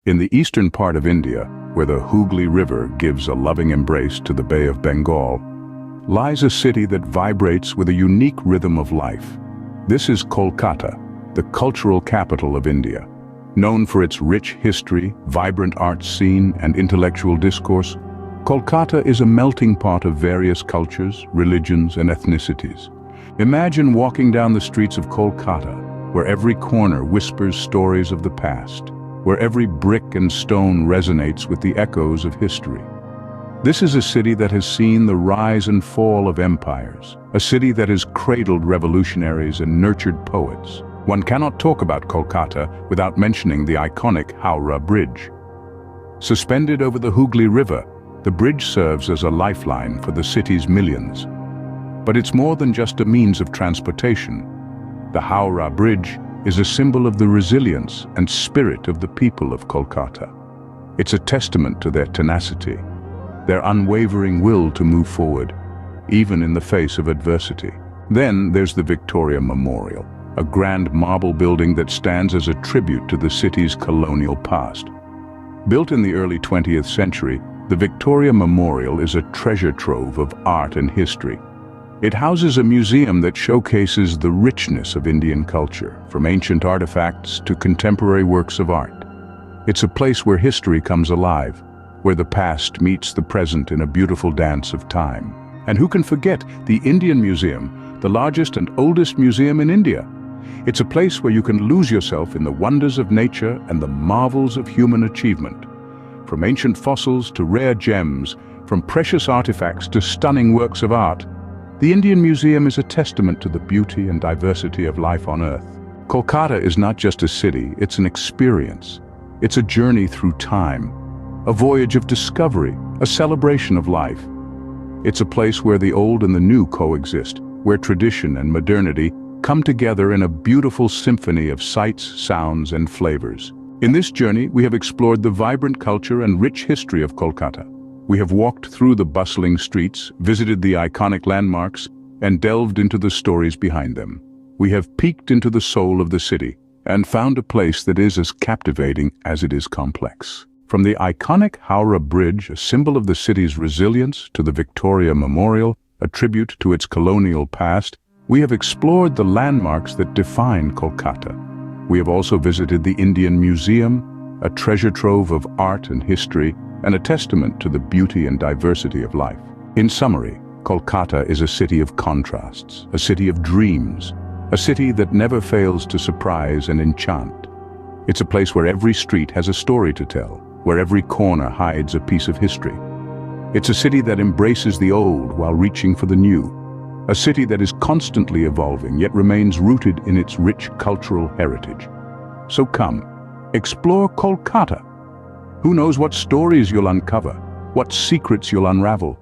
In the eastern part of India, where the Hooghly River gives a loving embrace to the Bay of Bengal, lies a city that vibrates with a unique rhythm of life. This is Kolkata, the cultural capital of India. Known for its rich history, vibrant art scene, and intellectual discourse, Kolkata is a melting pot of various cultures, religions, and ethnicities. Imagine walking down the streets of Kolkata, where every corner whispers stories of the past, where every brick and stone resonates with the echoes of history. This is a city that has seen the rise and fall of empires, a city that has cradled revolutionaries and nurtured poets. One cannot talk about Kolkata without mentioning the iconic Howrah Bridge. Suspended over the Hooghly River, the bridge serves as a lifeline for the city's millions. But it's more than just a means of transportation. The Howrah Bridge is a symbol of the resilience and spirit of the people of Kolkata. It's a testament to their tenacity, their unwavering will to move forward, even in the face of adversity. Then there's the Victoria Memorial, a grand marble building that stands as a tribute to the city's colonial past. Built in the early 20th century, the Victoria Memorial is a treasure trove of art and history. It houses a museum that showcases the richness of Indian culture, from ancient artifacts to contemporary works of art. It's a place where history comes alive, where the past meets the present in a beautiful dance of time. And who can forget the Indian Museum, the largest and oldest museum in India? It's a place where you can lose yourself in the wonders of nature and the marvels of human achievement. From ancient fossils to rare gems, from precious artifacts to stunning works of art, the Indian Museum is a testament to the beauty and diversity of life on Earth. Kolkata is not just a city, it's an experience. It's a journey through time, a voyage of discovery, a celebration of life. It's a place where the old and the new coexist, where tradition and modernity come together in a beautiful symphony of sights, sounds, and flavors. In this journey, we have explored the vibrant culture and rich history of Kolkata. We have walked through the bustling streets, visited the iconic landmarks, and delved into the stories behind them. We have peeked into the soul of the city and found a place that is as captivating as it is complex. From the iconic Howrah Bridge, a symbol of the city's resilience, to the Victoria Memorial, a tribute to its colonial past, we have explored the landmarks that define Kolkata. We have also visited the Indian Museum, a treasure trove of art and history, and a testament to the beauty and diversity of life. In summary, Kolkata is a city of contrasts, a city of dreams, a city that never fails to surprise and enchant. It's a place where every street has a story to tell, where every corner hides a piece of history. It's a city that embraces the old while reaching for the new, a city that is constantly evolving yet remains rooted in its rich cultural heritage. So come, explore Kolkata. Who knows what stories you'll uncover, what secrets you'll unravel,